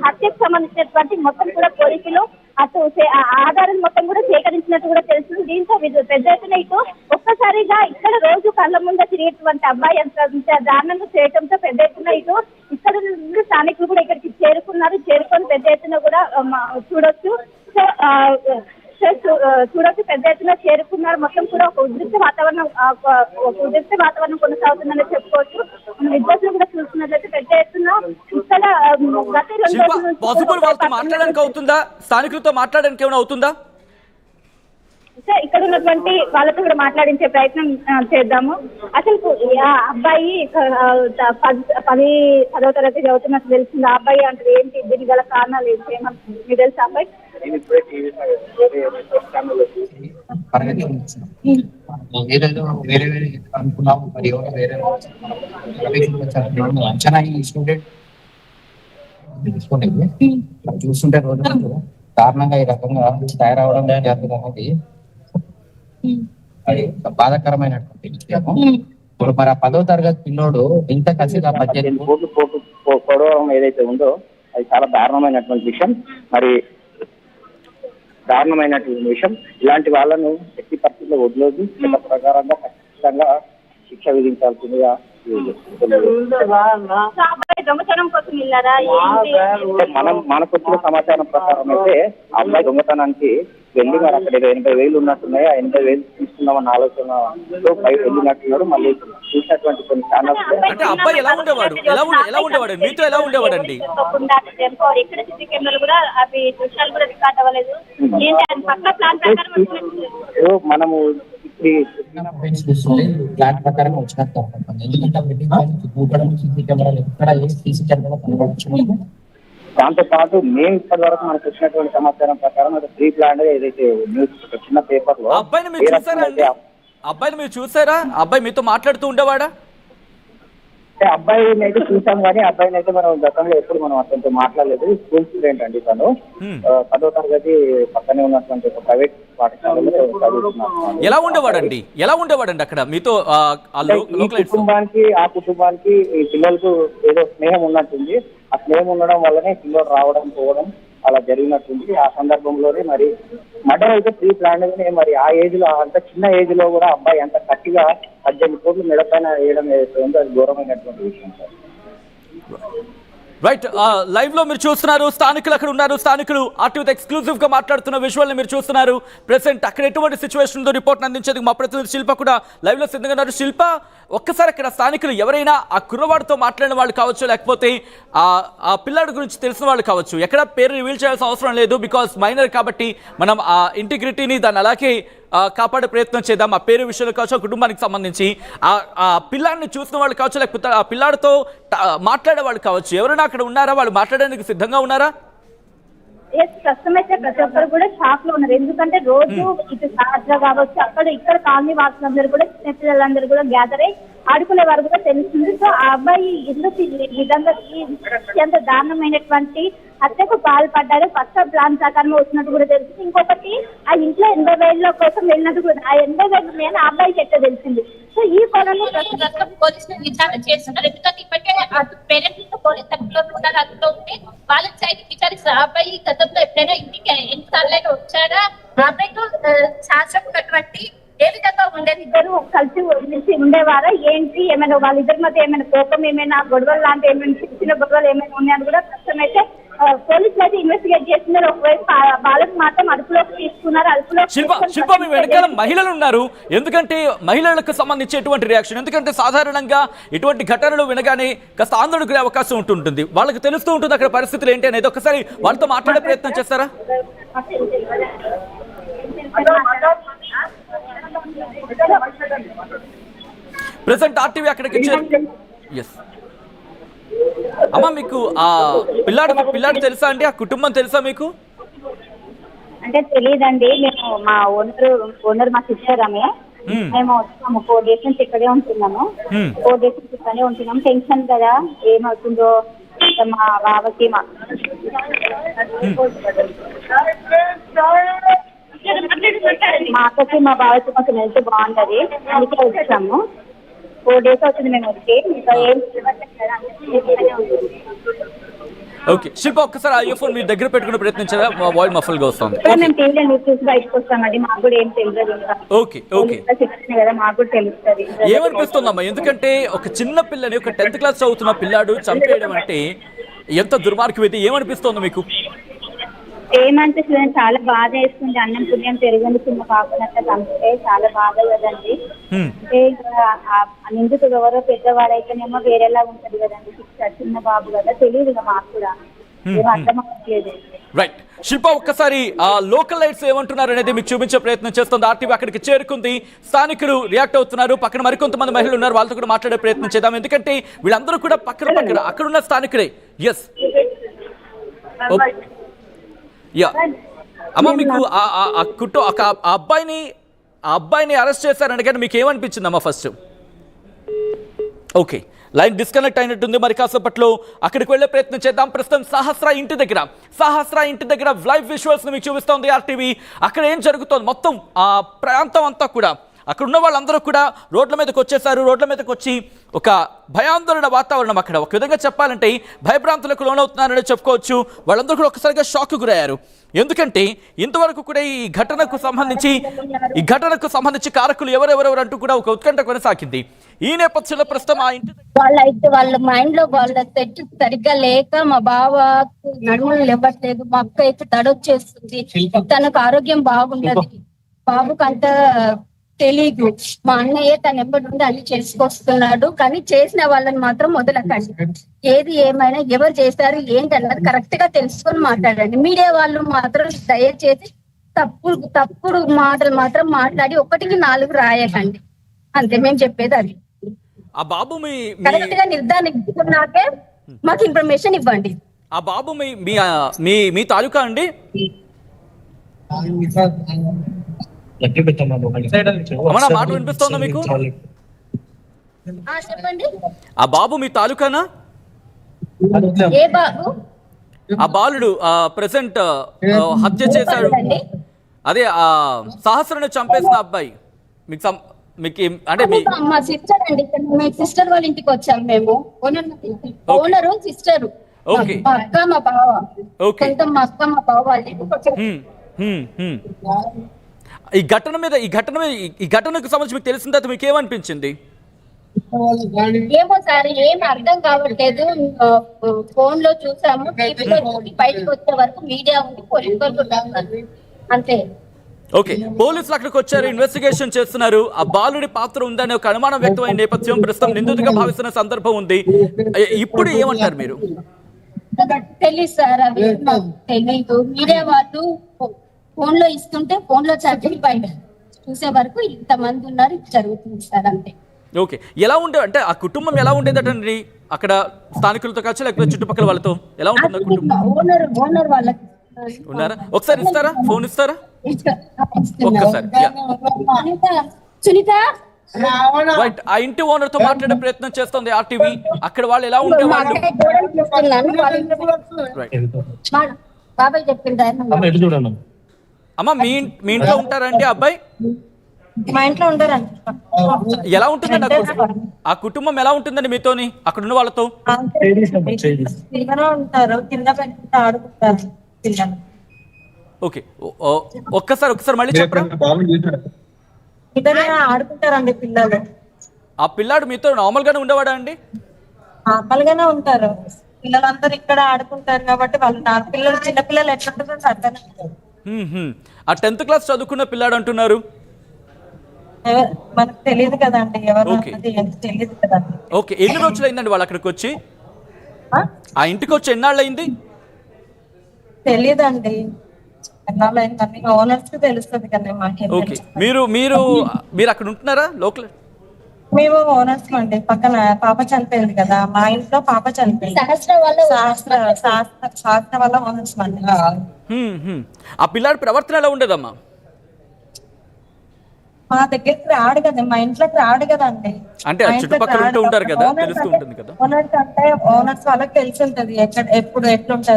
హత్యకు సంబంధించినటువంటి మొత్తం కూడా పోలీసులు అటు ఆధారం మొత్తం కూడా సేకరించినట్టు కూడా తెలుస్తుంది. దీంతో పెద్ద ఎత్తున ఇటు ఒక్కసారిగా ఇక్కడ రోజు కళ్ళ ముందు తిరిగేటువంటి అబ్బాయి అంత దారుణంగా చేయడంతో పెద్ద ఎత్తున ఇటు ఇక్కడ నుండి స్థానికులు కూడా ఇక్కడికి చేరుకొని పెద్ద ఎత్తున కూడా చూడొచ్చు. చూడొచ్చు పెద్ద ఎత్తున చేరుకున్నారు. మొత్తం కూడా ఒక ఉద్రిక్త వాతావరణం కొనసాగుతుందని చెప్పుకోవచ్చు. విద్యార్థులు కూడా చూస్తున్నట్లయితే పెద్ద ఎత్తున ఇక్కడ గత 2 రోజుల నుంచి మాట్లాడడానికి అవుతుందా, స్థానికులతో మాట్లాడడానికి ఏమైనా అవుతుందా? ఇక్కడ ఉన్నటువంటి వాళ్ళతో కూడా మాట్లాడించే ప్రయత్నం చేద్దాము. అసలు అబ్బాయి 10వ తరగతి చదువుతున్నట్టు తెలిసింది. ఆ అబ్బాయి అంటే ఏంటి, దీని గల కారణాలు ఏంటి మీకు తెలుసా అబ్బాయి? వేరే అనుకున్నాము, మరి ఎవరో వేరే అంచనా ఈ స్టూడెంట్ తీసుకునేది చూస్తుంటే రోజు కారణంగా ఈ రకంగా తయారవడం జరుగుతుంది. అది బాధాకరమైనటువంటి విషయము. ఇప్పుడు మరి ఆ 10వ తరగతి పిల్లోడు ఇంత కసిగా 18 కోట్లు పొడవడం ఏదైతే ఉందో అది చాలా దారుణమైనటువంటి విషయం. మరి దారుణమైనటువంటి విషయం. ఇలాంటి వాళ్ళను ఎట్టి పరిస్థితుల్లో వదిలేదు ప్రకారంగా ఖచ్చితంగా శిక్ష విధించాల్సిందిగా మనకు వచ్చిన సమాచారం ప్రకారం అయితే ఆ అబ్బాయి దొంగతనానికి వెళ్ళి మరి అక్కడ 80,000 ఉన్నట్టున్నాయి. ఆ 80,000 తీసుకుందామన్న ఆలోచనతో బయట వెళ్ళినట్టున్నాడు. మళ్ళీ చూసినటువంటి కొన్ని ఛానల్స్ అంటే అబ్బాయి ఎలా ఉండేవాడు, ఎలా ఉండేవాడు, మీతో ఎలా ఉండేవాడు అండి? మనము ప్లాన్ ప్రకారం వచ్చినట్టు ఎందుకంటే దాంతో పాటు మేము ఇప్పటి వరకు మనకు వచ్చినటువంటి సమాచారం ప్రకారం అది ప్రీ ప్లాన్ ఏదైతే న్యూస్ చిన్న పేపర్ లో అబ్బాయిని మీరు చూసారా? అబ్బాయి మీతో మాట్లాడుతూ ఉండేవాడా? అబ్బాయిని అయితే చూసాం కానీ అబ్బాయిని అయితే మనం గతంలో ఎప్పుడు మనం అతనితో మాట్లాడలేదు. స్కూల్ స్టూడెంట్ అండి తను. 10వ తరగతి పక్కనే ఉన్నటువంటి ఒక ప్రైవేట్ పాఠశాలలో చదువుతున్నాడు. ఎలా ఉండేవాడండి అక్కడ మీతో? ఆ కుటుంబానికి ఈ పిల్లలకు ఏదో స్నేహం ఉన్నట్టుంది. ఆ స్నేహం ఉండడం వల్లనే పిల్లలు రావడం పోవడం అలా జరిగినట్టుంది. ఆ సందర్భంలోనే మరి మర్డర్ అయితే ప్రీ ప్లాన్ మరి ఆ ఏజ్ లో అంత చిన్న ఏజ్ లో కూడా అబ్బాయి అంత గట్టిగా 18 కోట్లు మెడపైన వేయడం ఏదైతే ఉందో అది ఘోరమైనటువంటి విషయం సార్. రైట్, లైవ్ లో మీరు చూస్తున్నారు, స్థానికులు అక్కడ ఉన్నారు. స్థానికులు ఆర్టీవీ ఎక్స్క్లూజివ్ గా మాట్లాడుతున్న విజువల్ ని మీరు చూస్తున్నారు. ప్రెసెంట్ అక్కడ ఎటువంటి సిచ్యువేషన్ ఉందో రిపోర్ట్ అందించేందుకు మా ప్రతినిధి శిల్ప కూడా లైవ్ లో సిద్ధంగా ఉన్నారు. శిల్ప, ఒక్కసారి అక్కడ స్థానికులు ఎవరైనా ఆ కుర్రవాడితో మాట్లాడిన వాళ్ళు కావచ్చు, లేకపోతే ఆ పిల్లాడి గురించి తెలిసిన వాళ్ళు కావచ్చు, ఎక్కడ పేరు రివీల్ చేయాల్సిన అవసరం లేదు, బికాస్ మైనర్ కాబట్టి మనం ఆ ఇంటిగ్రిటీని దాన్ని అలాగే కాపాడే ప్రయత్నం చేద్దాం. ఆ పేరు విషయంలో కావచ్చు, కుటుంబానికి సంబంధించి ఆ పిల్లాడిని చూసిన వాళ్ళు కావచ్చు, లేకపోతే ఆ పిల్లాడితో మాట్లాడే వాళ్ళు కావచ్చు, ఎవరైనా అక్కడ ఉన్నారా? వాళ్ళు మాట్లాడడానికి సిద్ధంగా ఉన్నారా? ప్రస్తుతం అయితే ప్రతి ఒక్కరు కూడా షాక్ లో ఉన్నారు. ఎందుకంటే రోజు ఇటు సాధ్ర కావచ్చు, ఇక్కడ కాలనీ వాసులందరూ కూడా చిన్నపిల్లలందరూ కూడా గ్యాదర్ అయ్యి ఆడుకునే వారు కూడా తెలుస్తుంది. సో ఆ అబ్బాయి ఎందుకు ఈ విధంగా అత్యంత దారుణమైనటువంటి హత్యకు పాల్పడ్డారు. ఫస్ట్ ప్లాన్ ప్రకారం వచ్చినట్టు కూడా తెలిసింది. ఇంకొకటి ఆ ఇంట్లో 80,000 కోసం వెళ్ళినట్టు కూడా ఆ 80,000 ఆ అబ్బాయికి ఎట్లా తెలిసింది. సో ఈ కోణంలో పోలీసులు విచారణ చేస్తున్నారు. ఎందుకంటే ఇప్పటికే పేరెంట్స్ పోలీసు అందులో ఉంటే వాళ్ళని సైతం విచారిస్తారు. ఆ అబ్బాయి గతంలో ఎప్పుడైనా ఇంటికి ఎన్నిసార్లు వచ్చారా, ఆ అబ్బాయితో శాస్త్రం ఉన్నటువంటి ఏ విధంగా ఉండేది, ఇద్దరు కలిసి ఉండేవారా ఏంటి, ఏమైనా వాళ్ళిద్దరి మధ్య ఏమైనా కోపం, ఏమైనా గొడవలు లాంటి ఏమైనా చిన్న గొడవలు ఏమైనా ఉన్నాయని కూడా ప్రస్తుతం అయితే పోలీసులు అయితే ఇన్వెస్టిగేట్ చేస్తున్నారు. ఒకవైపు వాళ్ళకి మాత్రం అదుపులోకి తీసుకున్నారు. శిల్ప, మీ వెనకాల మహిళలు ఉన్నారు. ఎందుకంటే మహిళలకు సంబంధించి ఎటువంటి రియాక్షన్? ఎందుకంటే సాధారణంగా ఇటువంటి ఘటనలు వినగానే కాస్త ఆందోళన గురే అవకాశం ఉంటుంటుంది. వాళ్ళకి తెలుస్తూ ఉంటుంది అక్కడ పరిస్థితులు ఏంటి అనేది. ఒకసారి వాళ్ళతో మాట్లాడే ప్రయత్నం చేస్తారా? ప్రెసెంట్ ఆర్టీవీ అక్కడికి అమ్మా, మీకు ఆ పిల్లాడు తెలుసా అండి? ఆ కుటుంబం తెలుసా మీకు? అంటే తెలియదండి. మేము మా ఓనర్ మా సిస్టర్ ఆమె. మేము వచ్చాము 4 days నుంచి ఇక్కడే ఉంటున్నాము. 4 days నుంచి ఇక్కడే ఉంటున్నాము. టెన్షన్ కదా ఏమవుతుందో మా బావకి మా అక్కకి మా బావకి కొంచెం హెల్త్ బాగుంటది, అందుకే వచ్చాము. 4 days అవుతుంది మేము వచ్చి. ఇంకా ఏం ఓకే శిల్ప ఒక్కసారి ఆ ఇయర్ ఫోన్ మీ దగ్గర పెట్టుకునే ప్రయత్నించారా వాయిస్ మఫల్ గా వస్తుంది. సార్ మేము టీవీలో న్యూస్ చూసి బయటకు వస్తామండి, మాకు కూడా ఏం తెలియదు ఇంకా. ఓకే ఓకే చెప్తున్నాయి కదా, మాకు కూడా తెలుస్తుంది. ఏమనిపిస్తుందమ్మా, ఎందుకంటే ఒక చిన్న పిల్లని ఒక 10th క్లాస్ చదువుతున్న పిల్లాడు చంపేయడం అంటే ఎంత దుర్మార్గం ఇది, ఏమనిపిస్తోంది మీకు? ఏమనిపిస్తుంది, చాలా బాధ వేస్తుంది. అన్నం పుణ్యం పెరిగింది చిన్న పాపనంతా చంపితే చాలా బాధ కదండి. అంటే నిందితుడు ఎవరో పెద్దవాడైతేనేమో వేరేలా ఉంటది కదండి శిక్ష. చిన్న బాబు కదా, తెలియదు మాకు కూడా, ఏం అర్థం అవ్వట్లేదు. రైట్ శిల్ప, ఒక్కసారి ఆ లోకల్ లైట్స్ ఏమంటున్నారు అనేది మీకు చూపించే ప్రయత్నం చేస్తుంది. ఆర్టీవీ అక్కడికి చేరుకుంది, స్థానికులు రియాక్ట్ అవుతున్నారు. పక్కన మరికొంతమంది మహిళలు ఉన్నారు, వాళ్ళతో కూడా మాట్లాడే ప్రయత్నం చేద్దాం. ఎందుకంటే వీళ్ళందరూ కూడా పక్కన అక్కడున్న స్థానికులే. ఎస్ యా అమ్మ, మీకు ఆ అబ్బాయిని అరెస్ట్ చేశారని కానీ మీకు ఏమనిపించింది అమ్మా ఫస్ట్? ఓకే, లైన్ డిస్కనెక్ట్ అయినట్టుంది. మరి కాసేపట్లో అక్కడికి వెళ్ళే ప్రయత్నం చేద్దాం. ప్రస్తుతం సహస్ర ఇంటి దగ్గర లైవ్ విజువల్స్ మీకు చూపిస్తోంది ఆర్టీవీ. అక్కడ ఏం జరుగుతోంది, మొత్తం ఆ ప్రాంతం అంతా కూడా, అక్కడ ఉన్న వాళ్ళందరూ కూడా రోడ్ల మీదకి వచ్చేసారు. రోడ్ల మీదకి వచ్చి ఒక భయాందోళన వాతావరణం, అక్కడ ఒక విధంగా చెప్పాలంటే భయభ్రాంతులకు లోనవుతున్నారని చెప్పుకోవచ్చు. వాళ్ళందరూ కూడా ఒక్కసారిగా షాక్ గురయ్యారు. ఎందుకంటే ఇంతవరకు కూడా ఈ ఘటనకు సంబంధించి కారకులు ఎవరెవరెవరు అంటూ కూడా ఒక ఉత్కంఠ కొనసాగింది. ఈ నేపథ్యంలో ప్రస్తుతం ఆ ఇంటి వాళ్ళ మైండ్ లో వాళ్ళ సెట్ సరిగ్గా లేక మా బావ నడుములు ఇవ్వట్లేదు, మా అక్క అయితే దడొచ్చేస్తుంది, తనకు ఆరోగ్యం బాగుండదు, బాబుకు అంత తెలీదు. మా అన్నయ్య తన ఎప్పటి నుండి అన్ని చేసుకొస్తున్నాడు, కానీ చేసిన వాళ్ళని మాత్రం వదలకండి. ఏది ఏమైనా ఎవరు చేశారు ఏంటి అన్నది కరెక్ట్ గా తెలుసుకొని మాట్లాడండి. మీడియా వాళ్ళు మాత్రం దయచేసి తప్పుడు మాటలు మాత్రం మాట్లాడి 1కి 4 రాయకండి. అంతే మేము చెప్పేది అది. ఆ బాబు కరెక్ట్ గా నిర్ధారించుకున్నాకే మాకు ఇన్ఫర్మేషన్ ఇవ్వండి. ఆ బాబు మీ తాలూకా అండి? మాట వినిపిస్తోందా మీకు? చెప్పండి. ఆ బాబు మీ తాలూకానా? ఏ బాబు? ఆ బాలుడు ప్రెసెంట్ హత్య చేశాడు, అదే ఆ సహస్రను చంపేసిన అబ్బాయి మీకు అంటే మా సిస్టర్ అండి. మీ సిస్టర్ వాళ్ళ ఇంటికి వచ్చాము మేము. ఓనరు సిస్టర్, మా అక్క మా బావ, కొంత మా అక్క మా బావ వాళ్ళ ఇంటికి వచ్చాము. ఈ ఘటనకు సంబంధించి మీకు తెలిసిన తర్వాత మీకు ఏమనిపించింది? ఏమో సార్, ఏం అర్థం కావట్లేదు. ఫోన్ లో చూసాము, టీవీలో బయటకు వచ్చే వరకు మీడియా ఉంది, పోలీసు అంతే. ఓకే, పోలీసులు అక్కడికి వచ్చారు, ఇన్వెస్టిగేషన్ చేస్తున్నారు. ఆ బాలుడి పాత్ర ఉందనే ఒక అనుమానం వ్యక్తమైన నేపథ్యం, ప్రస్తుతం నిందితుడిగా భావిస్తున్న సందర్భం ఉంది. ఇప్పుడు ఏమంటారు మీరు? తెలీదు సార్, అవి తెలీదు. మీడియా వాళ్ళు ఫోన్ లో ఇస్తుంటే ఫోన్ లో చదివి బయట చూసే వరకు ఇంతమంది ఉన్నారు, ఇది జరుగుతుంది సార్ అంతే. ఓకే, ఎలా ఉండే అంటే ఆ కుటుంబం ఎలా ఉండేదటండి అక్కడ స్థానికులతో కావచ్చు లేకపోతే చుట్టుపక్కల వాళ్ళతో ఎలా ఉంటుంది కుటుంబం? ఓనర్ వాళ్ళకి ఉన్నారా? ఒకసారి ఇస్తారా, ఫోన్ ఇస్తారా ఒక్కసారి? సునీత రైట్, ఆ ఇంటి ఓనర్ తో మాట్లాడే ప్రయత్నం చేస్తుంది ఆర్టీవీ. అక్కడ వాళ్ళు ఎలా ఉండేవాళ్ళు? బాబాయ్ చెప్పింది. అమ్మ, మీ ఇంట్లో ఉంటారండి అబ్బాయి? మా ఇంట్లో ఉంటారండి. ఎలా ఉంటుందండి ఆ కుటుంబం, ఎలా ఉంటుందండి మీతోని అక్కడ ఉన్న వాళ్ళతో? ఉంటారు, కింద పెట్టుకుంటూ ఆడుకుంటారు పిల్లలు. ఓకే, ఒక్కసారి మళ్ళీ చెప్పరా? ఆడుకుంటారండి పిల్లలు. ఆ పిల్లాడు మీతో నార్మల్ గానే ఉండేవాడా అండి? నార్మల్ గానే ఉంటారు, పిల్లలందరూ ఇక్కడ ఆడుకుంటారు కాబట్టి వాళ్ళు పిల్లలు చిన్న పిల్లలు ఎట్లుంటుందో అర్థం. ఆ 10th క్లాస్ చదువుకున్న పిల్లాడు అంటున్నారు. మనకు తెలియదు కదండి ఎవరు, తెలియదు కదా. ఓకే, ఎన్ని రోజులు అయిందండి వాళ్ళు అక్కడికి వచ్చి? ఆ ఇంటికి వచ్చి ఎన్నాళ్ళు అయింది? తెలియదండి, ఎన్నాళ్ళు అయిందండి, ఓనర్స్ కి తెలుస్తుంది కదా మాకు. ఓకే, మీరు అక్కడ ఉంటున్నారా లోకల్? మేము ఓనర్స్ అండి. పక్కన పాప చనిపోయింది కదా, మా ఇంట్లో పాప చనిపోయింది. శాస్త్ర వల్ల ఓనర్స్ అండి. ఆ పిల్లాడి ప్రవర్తన ఎలా ఉండేదమ్మా? మా దగ్గరికి రాడు కదా, మా ఇంట్లోకి రాడు కదండి. అంటే చుట్టుపక్కల ఉంటూ ఉంటారు కదా, తెలుస్తూ ఉంటుంది కదా. ఓనర్స్ అంటే ఓనర్స్ వాళ్ళకి తెలిసి ఉంటది ఎప్పుడు ఎట్లుంటారు.